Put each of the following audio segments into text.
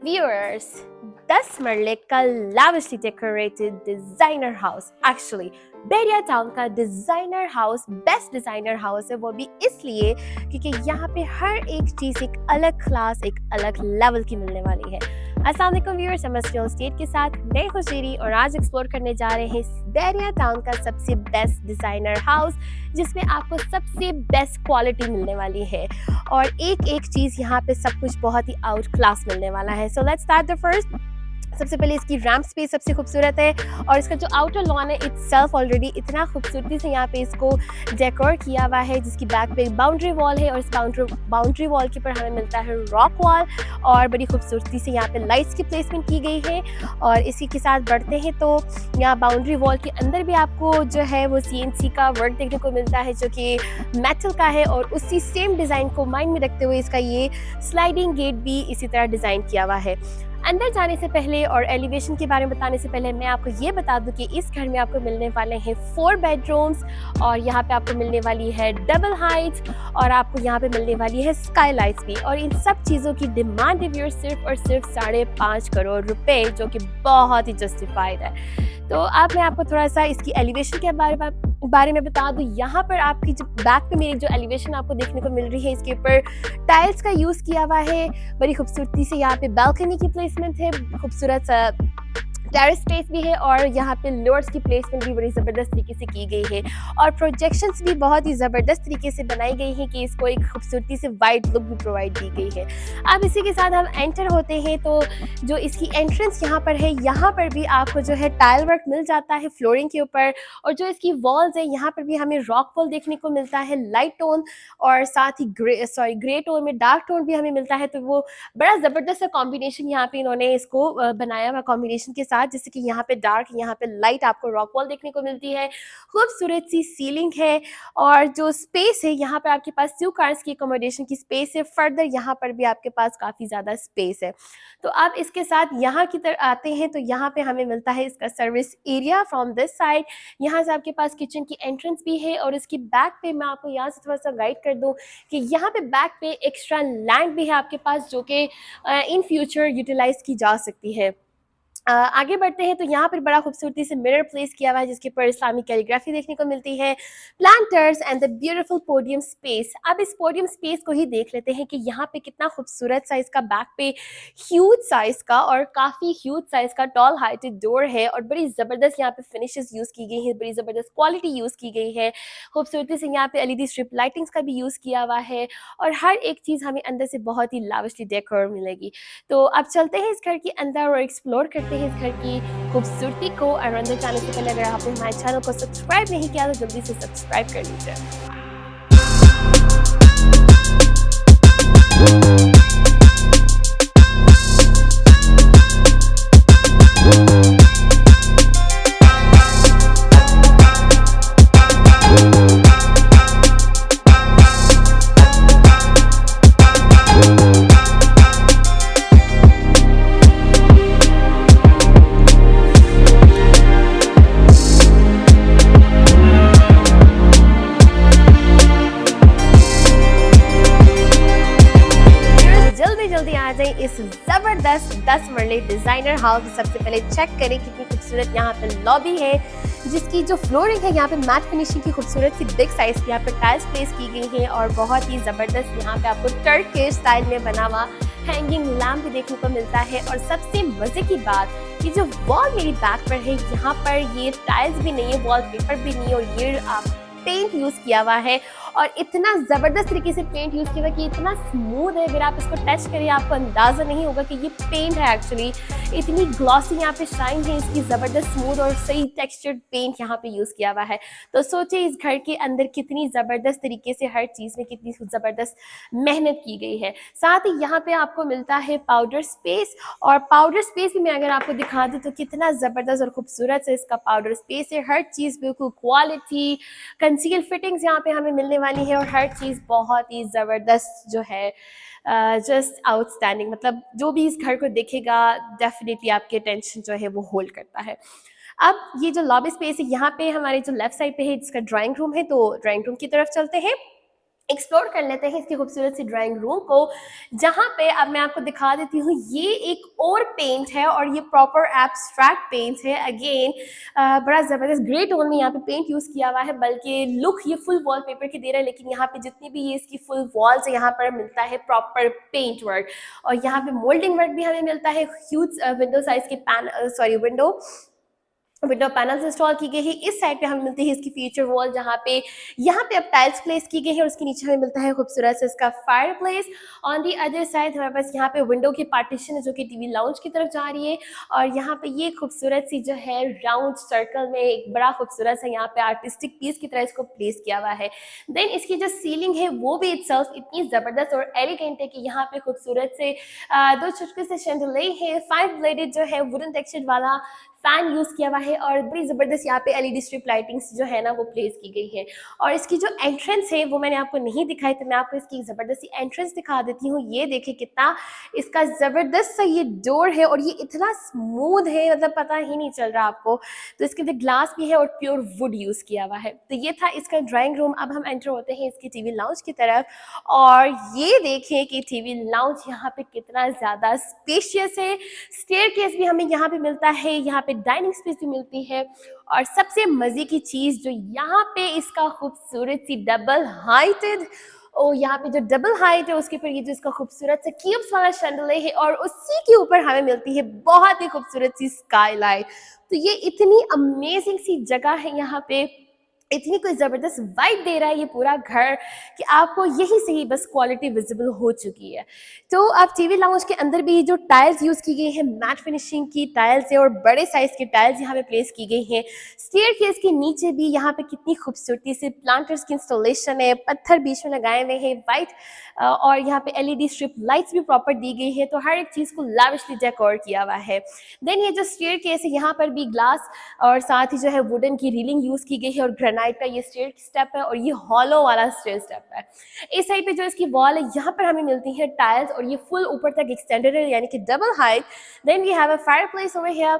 Viewers, 10 मरले का लाविशली decorated designer house actually बेरिया town का designer house best designer house है। वो भी इसलिए क्योंकि यहाँ पे हर एक चीज एक अलग क्लास एक अलग लेवल की मिलने वाली है। अस्सलाम वालेकुम व्यूअर्स, मैं रियल एस्टेट के साथ मैं खुशेरी और आज एक्सप्लोर करने जा रहे हैं बेरिया टाउन का सबसे बेस्ट डिजाइनर हाउस जिसमें आपको सबसे बेस्ट क्वालिटी मिलने वाली है और एक एक चीज़ यहाँ पे सब कुछ बहुत ही आउट क्लास मिलने वाला है। So let's start the first. सबसे पहले इसकी रैम्प स्पेस सबसे खूबसूरत है और इसका जो आउटर लॉन है इटसेल्फ ऑलरेडी इतना खूबसूरती से यहाँ पे इसको डेकोर किया हुआ है, जिसकी बैक पे बाउंड्री वॉल है और इस बाउंड्री वॉल के ऊपर हमें मिलता है रॉक वॉल और बड़ी खूबसूरती से यहाँ पे लाइट्स की प्लेसमेंट की गई है। और इसी के साथ बढ़ते हैं तो यहाँ बाउंड्री वॉल के अंदर भी आपको जो है वो CNC का वर्क देखने को मिलता है जो कि मेटल का है और उसी सेम डिज़ाइन को माइंड में रखते हुए इसका ये स्लाइडिंग गेट भी इसी तरह डिज़ाइन किया हुआ है। अंदर जाने से पहले और एलिवेशन के बारे में बताने से पहले मैं आपको ये बता दूं कि इस घर में आपको मिलने वाले हैं 4 बेडरूम्स और यहाँ पे आपको मिलने वाली है डबल हाइट्स और आपको यहाँ पे मिलने वाली है स्काईलाइट्स भी। और इन सब चीज़ों की डिमांड है सिर्फ और सिर्फ 5.5 करोड़ रुपए, जो कि बहुत ही जस्टिफाइड है। तो अब मैं आपको थोड़ा सा इसकी एलिवेशन के बारे में बता दूं। यहाँ पर आपकी जो बैक पे मेरी जो एलिवेशन आपको देखने को मिल रही है, इसके ऊपर टाइल्स का यूज़ किया हुआ है। बड़ी खूबसूरती से यहाँ पे बालकनी की प्लेसमेंट है, खूबसूरत सा टेरेस स्पेस भी है और यहाँ पे लोअर्स की प्लेसमेंट भी बड़ी ज़बरदस्त तरीके से की गई है और प्रोजेक्शंस भी बहुत ही ज़बरदस्त तरीके से बनाई गई हैं कि इसको एक खूबसूरती से वाइड लुक भी प्रोवाइड की गई है। अब इसी के साथ हम एंटर होते हैं तो जो इसकी एंट्रेंस यहाँ पर है, यहाँ पर भी आपको जो है टाइल वर्क मिल जाता है फ्लोरिंग के ऊपर और जो इसकी वॉल्स है यहाँ पर भी हमें रॉक वॉल देखने को मिलता है लाइट टोन और साथ ही ग्रे टोन में डार्क टोन भी हमें मिलता है। तो वो बड़ा ज़बरदस्त सा कॉम्बिनेशन यहाँ पे इन्होंने इसको बनाया हुआ कॉम्बिनेशन के साथ, जैसे कि यहाँ पे डार्क यहाँ पे लाइट आपको रॉक वॉल देखने को मिलती है, खूबसूरत सी सीलिंग है और जो स्पेस है यहाँ पे आपके पास 2 कार्स की अकोमोडेशन की स्पेस है। फर्दर यहाँ पर भी आपके पास काफ़ी ज़्यादा स्पेस है। तो आप इसके साथ यहाँ की तरफ आते हैं तो यहाँ पे हमें मिलता है इसका service area from this side. यहाँ से आपके पास किचन की एंट्रेंस भी है और इसकी बैक पे मैं आपको यहाँ से थोड़ा सा गाइड कर दूँ कि यहाँ पे बैक पे एक्स्ट्रा लैंड भी है आपके पास जो कि इन फ्यूचर यूटिलाइज की जा सकती है। आगे बढ़ते हैं तो यहाँ पर बड़ा खूबसूरती से मिरर प्लेस किया हुआ है जिसके ऊपर इस्लामिक कैलीग्राफी देखने को मिलती है, planters and the beautiful podium space. अब इस पोडियम स्पेस को ही देख लेते हैं कि यहाँ पे कितना खूबसूरत साइज का बैक पे ह्यूज साइज का और काफ़ी ह्यूज साइज का टॉल हाइटेड डोर है और बड़ी ज़बरदस्त यहाँ पे फिनिशेस यूज़ की गई हैं, बड़ी ज़बरदस्त क्वालिटी यूज़ की गई है। खूबसूरती से यहाँ पे LED स्ट्रिप लाइटिंग्स का भी यूज़ किया हुआ है और हर एक चीज़ हमें अंदर से बहुत ही लाविशली डेकोर मिलेगी। तो अब चलते हैं इस घर के अंदर और एक्सप्लोर करते हैं इस घर की खूबसूरती को। और अंदर जाने से पहले अगर आपने हमारे चैनल को सब्सक्राइब नहीं किया तो जल्दी से सब्सक्राइब कर लीजिए। जल्दी आ जाए इस जबरदस्त 10 मरले डिजाइनर हाउस। सबसे पहले चेक करें कितनी खूबसूरत यहाँ पे लॉबी है जिसकी जो फ्लोरिंग है यहाँ पे मैट फिनिशिंग की खूबसूरत सी बिग साइज की यहाँ पे टाइल्स प्लेस की गई है और बहुत ही जबरदस्त यहाँ पे आपको टर्किश स्टाइल में बना हुआ हैंगिंग लैम्प भी देखने को मिलता है। और सबसे मजे की बात, ये जो वॉल मेरी बैक पर है यहाँ पर ये टाइल्स भी नहीं है, वॉल पेपर भी नहीं है और ये आप पेंट यूज किया हुआ है और इतना ज़बरदस्त तरीके से पेंट यूज़ किया हुआ कि इतना स्मूथ है, अगर आप इसको टच करें आपको अंदाज़ा नहीं होगा कि ये पेंट है एक्चुअली। इतनी ग्लॉसी यहाँ पे शाइन है इसकी, ज़बरदस्त स्मूथ और सही टेक्सचर्ड पेंट यहाँ पे यूज़ किया हुआ है। तो सोचिए इस घर के अंदर कितनी ज़बरदस्त तरीके से हर चीज़ में कितनी ज़बरदस्त मेहनत की गई है। साथ ही यहाँ पे आपको मिलता है पाउडर स्पेस और पाउडर स्पेस भी मैं अगर आपको दिखा दूँ तो कितना ज़बरदस्त और खूबसूरत से इसका पाउडर स्पेस है। हर चीज़ बिल्कुल क्वालिटी कंसील फिटिंग्स यहाँ पे हमें मिलने वाली है और हर चीज़ बहुत ही ज़बरदस्त जो है जस्ट आउटस्टैंडिंग। मतलब जो भी इस घर को देखेगा डेफिनेटली आपकी अटेंशन जो है वो होल्ड करता है। अब ये जो लॉबी स्पेस है यहाँ पे हमारे जो लेफ्ट साइड पे है जिसका ड्राइंग रूम है, तो ड्राइंग रूम की तरफ चलते हैं। एक्सप्लोर कर लेते हैं इसकी खूबसूरत सी ड्राइंग रूम को, जहाँ पे अब मैं आपको दिखा देती हूँ, ये एक और पेंट है और ये प्रॉपर एब्स्ट्रैक्ट पेंट है। अगेन बड़ा ज़बरदस्त ग्रे टोन में यहाँ पे पेंट यूज़ किया हुआ है, बल्कि लुक ये फुल वॉलपेपर की दे रहा है, लेकिन यहाँ पे जितनी भी ये इसकी फुल वॉल्स है यहाँ पर मिलता है प्रॉपर पेंट वर्क, और यहाँ पे मोल्डिंग वर्क भी हमें मिलता है। ह्यूज विंडो साइज के विंडो पैनल्स इंस्टॉल की गई है। इस साइड पे हमें मिलती है इसकी फीचर वॉल, जहाँ पे यहाँ पे अब टाइल्स प्लेस की गई है और उसके नीचे हमें मिलता है खूबसूरत से इसका fire place. On the other side हमारे पास यहाँ पे विंडो की पार्टीशन है जो कि टीवी लाउंज की तरफ जा रही है, और यहाँ पे ये खूबसूरत सी जो है राउंड सर्कल में एक बड़ा खूबसूरत सा यहाँ पे आर्टिस्टिक पीस की तरह इसको प्लेस किया हुआ है। देन इसकी जो सीलिंग है वो भी इटसेल्फ इतनी ज़बरदस्त और एलिगेंट है कि यहाँ पे खूबसूरत से दो छोटे से शैंडलियर है, 5 ब्लेडेड जो है वुडन टेक्सचर वाला फैन यूज किया हुआ है, और बड़ी जबरदस्त यहाँ पे एलईडी स्ट्रिप लाइटिंग्स जो है ना वो प्लेस की गई है। और इसकी जो एंट्रेंस है वो मैंने आपको नहीं दिखाई, तो मैं आपको इसकी जबरदस्ती एंट्रेंस दिखा देती हूँ। ये देखिए कितना इसका जबरदस्त सा ये डोर है, और ये इतना स्मूथ है, मतलब पता ही नहीं चल रहा आपको। तो इसके अंदर ग्लास भी है और प्योर वुड यूज किया हुआ है। तो ये था इसका ड्राइंग रूम। अब हम एंटर होते हैं इसकी टीवी लाउंज की तरफ, और ये देखें कि टीवी लाउंज यहाँ पे कितना ज्यादा स्पेशियस है। स्टेयरकेस भी हमें यहाँ पे मिलता है, यहाँ पे डाइनिंग स्पेस भी मिलती है, और सबसे मजे की चीज जो यहाँ पे इसका खूबसूरत सी डबल हाइटेड, और यहाँ पे जो डबल हाइट है उसके ऊपर ये जो इसका खूबसूरत सा क्यूब्स वाला शैंडलियर है, और उसी के ऊपर हमें मिलती है बहुत ही खूबसूरत सी स्काईलाइट। तो ये इतनी अमेजिंग सी जगह है, यहाँ पे इतनी कोई ज़बरदस्त वाइब दे रहा है ये पूरा घर कि आपको यही से ही बस क्वालिटी विजिबल हो चुकी है। तो अब टीवी लाउंज के अंदर भी जो टाइल्स यूज़ की गई है मैट फिनिशिंग की टाइल्स है, और बड़े साइज़ की टाइल्स यहाँ पे प्लेस की गई हैं। स्टेयरकेस के नीचे भी यहाँ पे कितनी खूबसूरती से प्लांटर्स की इंस्टॉलेशन है, पत्थर बीच में लगाए हुए हैं वाइट, और यहाँ पे एलईडी स्ट्रिप लाइट्स भी प्रॉपर दी गई है। तो हर एक चीज़ को लैविशली डेकोर किया हुआ है। देन ये जो स्टेयरकेस है यहाँ पर भी ग्लास और साथ ही जो है वुडन की रीलिंग यूज़ की गई है, और ग्रेनाइट का ये स्टेयर स्टेप है, और ये हॉलो वाला स्टेयर स्टेप है। इस साइड पे जो इसकी वॉल है यहाँ पर हमें मिलती है टाइल्स, और ये फुल ऊपर तक एक्सटेंडेड है, यानी कि double height. Then we have a fireplace over here,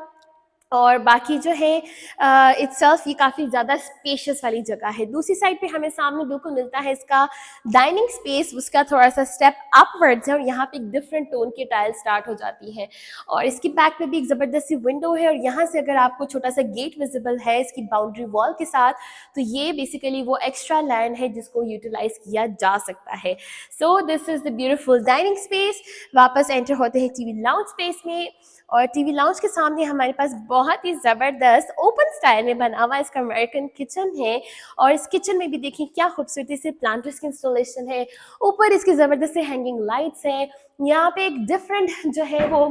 और बाकी जो है इटसेल्फ ये काफ़ी ज़्यादा स्पेशियस वाली जगह है। दूसरी साइड पे हमें सामने बिल्कुल मिलता है इसका डाइनिंग स्पेस, उसका थोड़ा सा स्टेप अपवर्ड्स है, और यहाँ पे एक डिफरेंट टोन की टाइल स्टार्ट हो जाती है, और इसकी बैक पे भी एक ज़बरदस्त सी विंडो है, और यहाँ से अगर आपको छोटा सा गेट विजिबल है इसकी बाउंड्री वॉल के साथ, तो ये बेसिकली वो एक्स्ट्रा लैंड है जिसको यूटिलाइज किया जा सकता है। So this is the beautiful dining space. वापस एंटर होते हैं टीवी लाउंज स्पेस में, और टीवी लाउंज के सामने हमारे पास बहुत ही ज़बरदस्त ओपन स्टाइल में बना हुआ इसका अमेरिकन किचन है, और इस किचन में भी देखिए क्या खूबसूरती से प्लांटर्स की इंस्टॉलेशन है। ऊपर इसकी ज़बरदस्त से हैंगिंग लाइट्स हैं। यहाँ पे एक डिफरेंट जो है वो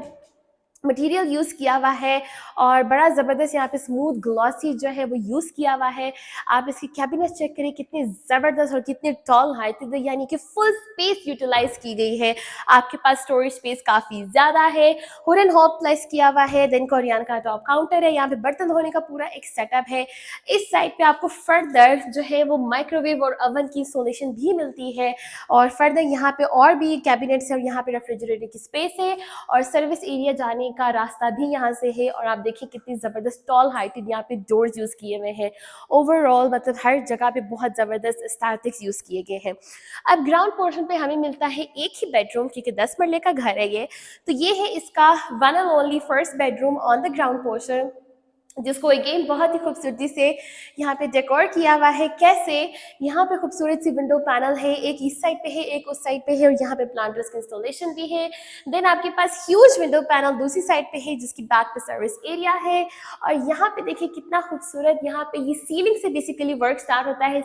मटेरियल यूज़ किया हुआ है, और बड़ा ज़बरदस्त यहाँ पे स्मूथ ग्लॉसी जो है वो यूज़ किया हुआ है। आप इसकी कैबिनेट चेक करिए कितनी ज़बरदस्त और कितनी टॉल हाइट है, यानी कि फुल स्पेस यूटिलाइज की गई है। आपके पास स्टोरेज स्पेस काफ़ी ज़्यादा है। हुडन हॉब प्लेस किया हुआ है। देन कोरियन का टॉप काउंटर है। यहाँ पे बर्तन धोने का पूरा एक सेटअप है। इस साइड पे आपको फर्दर जो है वो माइक्रोवेव और ओवन की इंस्टॉलेशन भी मिलती है, और फर्दर यहाँ पे और भी कैबिनेट्स है, और यहाँ पे रेफ्रिजरेटर की स्पेस है, और सर्विस एरिया जाने का रास्ता भी यहाँ से है। और आप देखिए कितनी ज़बरदस्त टॉल हाइटेड यहाँ पे डोर्स यूज़ किए हुए हैं। ओवरऑल मतलब हर जगह पे बहुत ज़बरदस्त एस्थेटिक्स यूज़ किए गए हैं। अब ग्राउंड पोर्शन पे हमें मिलता है एक ही बेडरूम, क्योंकि 10 मरले का घर है ये, तो ये है इसका one and only first bedroom on the ground portion, जिसको अगेन बहुत ही खूबसूरती से यहाँ पे डेकोर किया हुआ है। कैसे, यहाँ पे खूबसूरत सी विंडो पैनल है, एक इस साइड पे है एक उस साइड पे है, और यहाँ पे प्लांटर्स की इंस्टॉलेशन भी है। देन आपके पास ह्यूज विंडो पैनल दूसरी साइड पे है जिसकी बैक पे सर्विस एरिया है। और यहाँ पे देखिए कितना खूबसूरत, यहाँ पे ये सीलिंग से बेसिकली वर्क स्टार्ट होता है।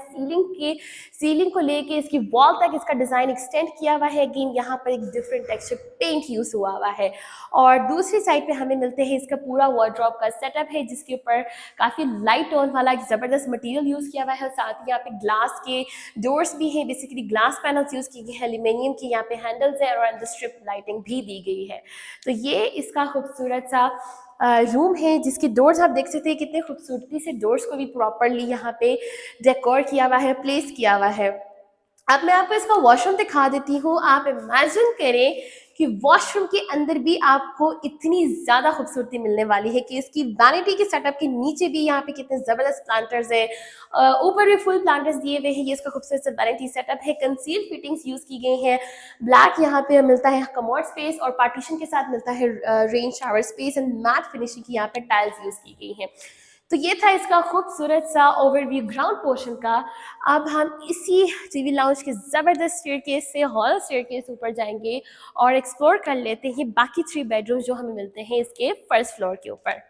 सीलिंग को लेके इसकी वॉल तक इसका डिज़ाइन एक्सटेंड किया हुआ है। अगेन यहाँ पर एक डिफरेंट टेक्सचर पेंट यूज हुआ है। और दूसरी साइड पे हमें मिलते हैं इसका पूरा वार्डरोब का सेटअप है, जिसके ऊपर काफ़ी लाइट टोन वाला एक ज़बरदस्त मटेरियल यूज़ किया हुआ है। साथ ही यहाँ पे ग्लास के डोर्स भी हैं, बेसिकली ग्लास पैनल्स यूज़ की गई है, एल्यूमिनियम की यहाँ पे हैंडल्स हैं, और अंदर स्ट्रिप लाइटिंग भी दी गई है। तो ये इसका खूबसूरत सा रूम है, जिसके डोर्स आप देख सकते हैं कितने खूबसूरती से डोर्स को भी प्रॉपरली यहाँ पे डेकोर किया हुआ है, प्लेस किया हुआ है। अब मैं आपको इसका वॉशरूम दिखा देती हूँ। आप इमेजिन करें कि वॉशरूम के अंदर भी आपको इतनी ज़्यादा खूबसूरती मिलने वाली है कि इसकी वैनिटी के सेटअप के नीचे भी यहाँ पे कितने ज़बरदस्त प्लांटर्स है, ऊपर भी फुल प्लांटर्स दिए हुए हैं। ये इसका खूबसूरत सा वैनिटी सेटअप है। कंसील फिटिंग्स यूज़ की गई हैं। ब्लैक यहाँ पे मिलता है कमोड स्पेस और पार्टीशन के साथ मिलता है rain shower space and mat finishing की यहाँ पे टाइल्स यूज़ की गई हैं। तो ये था इसका खूबसूरत सा ओवरव्यू ग्राउंड पोर्शन का। अब हम इसी टीवी लाउंज के ज़बरदस्त स्टेयरकेस से हॉल स्टेयरकेस ऊपर जाएंगे और एक्सप्लोर कर लेते हैं बाकी 3 बेडरूम जो हमें मिलते हैं इसके फर्स्ट फ्लोर के ऊपर।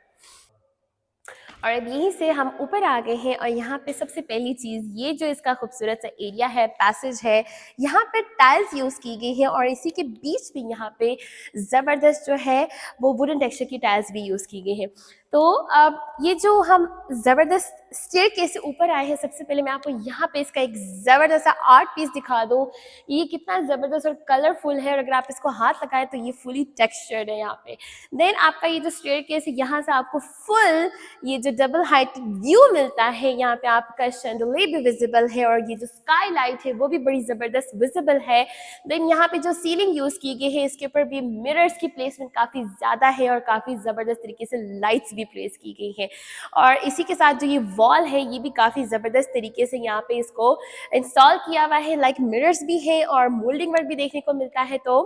और अब यहीं से हम ऊपर आ गए हैं और यहाँ पे सबसे पहली चीज़ ये जो इसका खूबसूरत सा एरिया है, पैसेज है, यहाँ पे टाइल्स यूज़ की गई है और इसी के बीच में यहाँ पे ज़बरदस्त जो है वो वुडन टेक्सचर की टाइल्स भी यूज़ की गई है। तो अब ये जो हम ज़बरदस्त स्टेयरकेस से ऊपर आए हैं, सबसे पहले मैं आपको यहाँ पे इसका एक ज़बरदस्त सा आर्ट पीस दिखा दूँ। ये कितना ज़बरदस्त और कलरफुल है और अगर आप इसको हाथ लगाएं तो ये फुली टेक्सचर्ड है यहाँ पे। देन आपका ये जो स्टेयरकेस है, यहाँ से आपको फुल ये जो डबल हाइट व्यू मिलता है। यहाँ पे आपका शैंडलियर भी विजिबल है और ये जो स्काई लाइट है वो भी बड़ी ज़बरदस्त विजिबल है। देन यहाँ पे जो सीलिंग यूज़ की गई है इसके ऊपर भी मिरर्स की प्लेसमेंट काफ़ी ज़्यादा है और काफ़ी ज़बरदस्त तरीके से लाइट्स भी प्लेस की गई है। और इसी के साथ जो ये वॉल है ये भी काफ़ी ज़बरदस्त तरीके से यहाँ पे इसको इंस्टॉल किया हुआ है। लाइक मिरर्स भी है और मोल्डिंग वर्क भी देखने को मिलता है। तो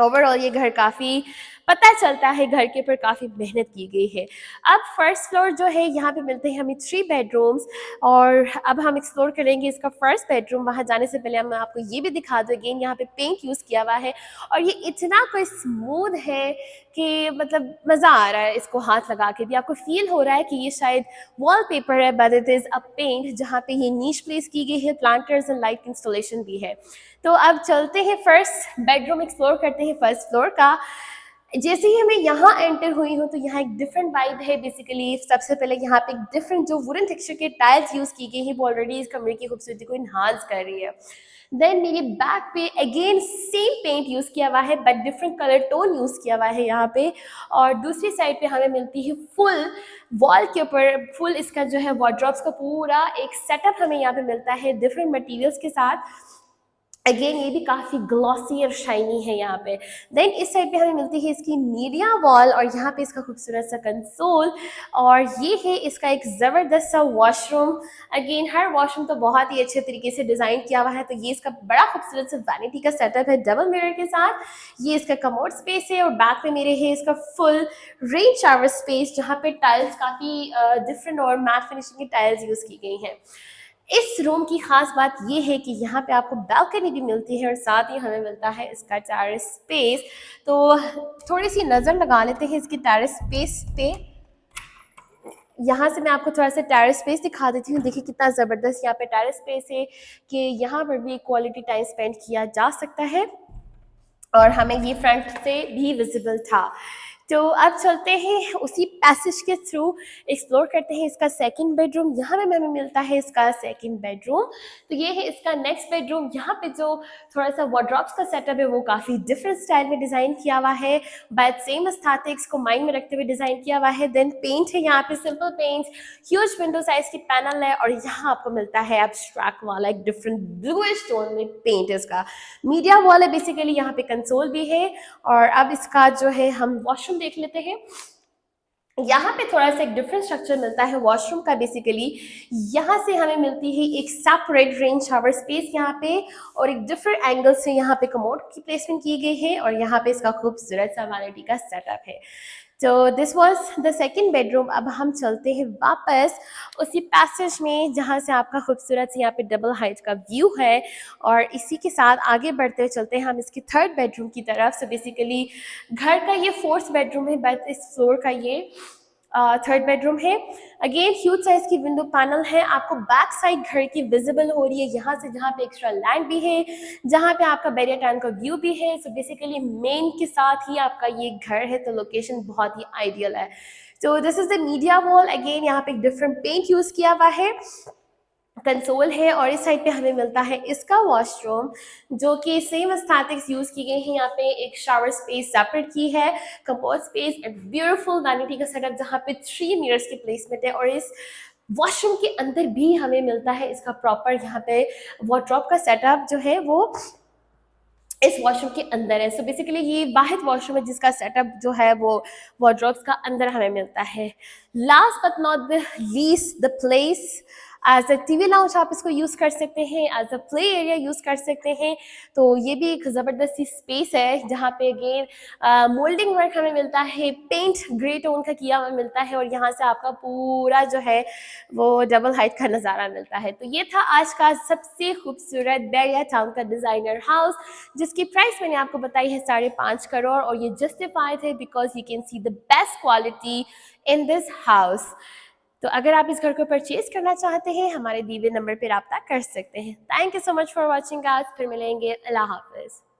ओवरऑल ये घर काफ़ी पता चलता है घर के ऊपर काफ़ी मेहनत की गई है। अब फर्स्ट फ्लोर जो है यहाँ पे मिलते हैं हमें 3 बेडरूम्स और अब हम एक्सप्लोर करेंगे इसका फर्स्ट बेडरूम। वहाँ जाने से पहले मैं आपको ये भी दिखा दूँ, अगेन यहाँ पे पेंट यूज़ किया हुआ है और ये इतना कोई स्मूथ है कि मतलब मज़ा आ रहा है इसको हाथ लगा के भी। आपको फील हो रहा है कि ये शायद वॉलपेपर है but it is a paint, जहाँ पे ये नीश प्लेस की गई है, प्लांटर्स एंड लाइट इंस्टॉलेशन भी है। तो अब चलते हैं फर्स्ट बेडरूम एक्सप्लोर करते हैं फर्स्ट फ्लोर का। जैसे ही मैं यहाँ एंटर हुई हूँ तो यहाँ एक डिफरेंट वाइब है। बेसिकली सबसे पहले यहाँ पे एक डिफरेंट जो वुडन टेक्सचर के टाइल्स यूज़ की गई है वो ऑलरेडी इस कमरे की खूबसूरती को इन्हांस कर रही है। देन मेरी बैक पे अगेन सेम पेंट यूज़ किया हुआ है but different colour tone use किया हुआ है यहाँ पे। और दूसरी साइड पे हमें मिलती है फुल वॉल के ऊपर फुल इसका जो है वार्डरोब्स का पूरा एक सेटअप हमें यहाँ पे मिलता है डिफरेंट मटेरियल्स के साथ। अगेन ये भी काफ़ी ग्लॉसी और शाइनी है यहाँ पे। देन इस साइड पे हमें मिलती है इसकी मीडिया वॉल और यहाँ पे इसका खूबसूरत सा कंसोल और ये है इसका एक ज़बरदस्त सा वॉशरूम। अगेन हर वॉशरूम तो बहुत ही अच्छे तरीके से डिज़ाइन किया हुआ है। तो ये इसका बड़ा खूबसूरत सा वैनिटी का सेटअप है डबल मिरर के साथ। ये इसका कमोड स्पेस है और बैक में मेरे है इसका फुल रेन शावर स्पेस, जहाँ पे टाइल्स काफ़ी डिफरेंट और मैट फिनिशिंग की टाइल्स यूज़ की गई हैं। इस रूम की खास बात ये है कि यहाँ पे आपको बालकनी भी मिलती है और साथ ही हमें मिलता है इसका टेरेस स्पेस। तो थोड़ी सी नज़र लगा लेते हैं इसकी टेरेस स्पेस पे। यहाँ से मैं आपको थोड़ा सा टेरेस स्पेस दिखा देती हूँ। देखिए कितना ज़बरदस्त यहाँ पे टेरेस स्पेस है कि यहाँ पर भी क्वालिटी टाइम स्पेंड किया जा सकता है और हमें ये फ्रंट से भी विजिबल था। तो अब चलते हैं उसी पैसेज के थ्रू एक्सप्लोर करते हैं इसका सेकंड बेडरूम। यहाँ पे हमें मिलता है इसका सेकंड बेडरूम। तो ये है इसका नेक्स्ट बेडरूम। यहाँ पे जो थोड़ा सा वार्डरोब्स का सेटअप है वो काफ़ी डिफरेंट स्टाइल में डिज़ाइन किया हुआ है बट सेम एस्थेटिक्स को माइंड में रखते हुए डिज़ाइन किया हुआ है। देन पेंट है यहाँ पे simple paint, huge window size की पैनल है और यहाँ आपको मिलता है एब्स्ट्रैक्ट वाला एक डिफरेंट ब्लूइश टोन में पेंट है इसका। मीडिया वॉल है बेसिकली, यहाँ पे कंसोल भी है। और अब इसका जो है हम वॉशरूम देख लेते हैं। यहाँ पे थोड़ा सा एक डिफरेंट स्ट्रक्चर मिलता है वॉशरूम का। बेसिकली यहाँ से हमें मिलती है एक सेपरेट रेन शावर स्पेस यहाँ पे और एक डिफरेंट एंगल से यहाँ पे कमोड की प्लेसमेंट की गई है और यहाँ पे इसका खूबसूरत सा वैनिटी का सेटअप है। तो this was the second bedroom. अब हम चलते हैं वापस उसी पैसेज में जहाँ से आपका खूबसूरत से यहाँ पे डबल हाइट का व्यू है और इसी के साथ आगे बढ़ते चलते हैं हम इसकी थर्ड बेडरूम की तरफ। सो बेसिकली घर का ये फोर्थ बेडरूम है बट इस फ्लोर का ये थर्ड बेडरूम है। अगेन ह्यूज साइज की विंडो पैनल है, आपको बैक साइड घर की विजिबल हो रही है यहाँ से, जहाँ पे एक्स्ट्रा लैंड भी है, जहाँ पे आपका बैरियर टाउन का व्यू भी है। सो बेसिकली मेन के साथ ही आपका ये घर है तो लोकेशन बहुत ही आइडियल है। तो this is the media wall. Again यहाँ पे एक डिफरेंट पेंट यूज किया हुआ है, कंसोल है और इस साइड पे हमें मिलता है इसका वॉशरूम जो कि सेम एस्थेटिक्स यूज की गई है। यहाँ पे एक शावर स्पेस सेपरेट की है, compose space and beautiful vanity का सेटअप जहाँ पे 3 मिरर्स की प्लेसमेंट है और इस वॉशरूम के अंदर भी हमें मिलता है इसका प्रॉपर यहाँ पे वार्डरोब का सेटअप जो है वो इस वॉशरूम के अंदर है। सो बेसिकली ये वाहिद वॉशरूम है जिसका सेटअप जो है वो वार्डरोब्स का अंदर हमें मिलता है। Last but not the least the place, as a TV lounge आप इसको यूज़ कर सकते हैं, as a play area use कर सकते हैं। तो ये भी एक ज़बरदस्त सी स्पेस है जहाँ पे अगेन मोल्डिंग वर्क हमें मिलता है, पेंट ग्रे टोन का किया हुआ मिलता है और यहाँ से आपका पूरा जो है वो डबल हाइट का नज़ारा मिलता है। तो ये था आज का सबसे खूबसूरत बैरिया टाउन का डिज़ाइनर हाउस, जिसकी प्राइस मैंने आपको बताई है 5.5 करोड़, और ये जस्टिफाइड है because you can see the best quality in this house. तो अगर आप इस घर को परचेज करना चाहते हैं हमारे दिए हुए नंबर पर रब्ता कर सकते हैं। Thank you so much for watching guys, फिर मिलेंगे। अल्लाह हाफिज़।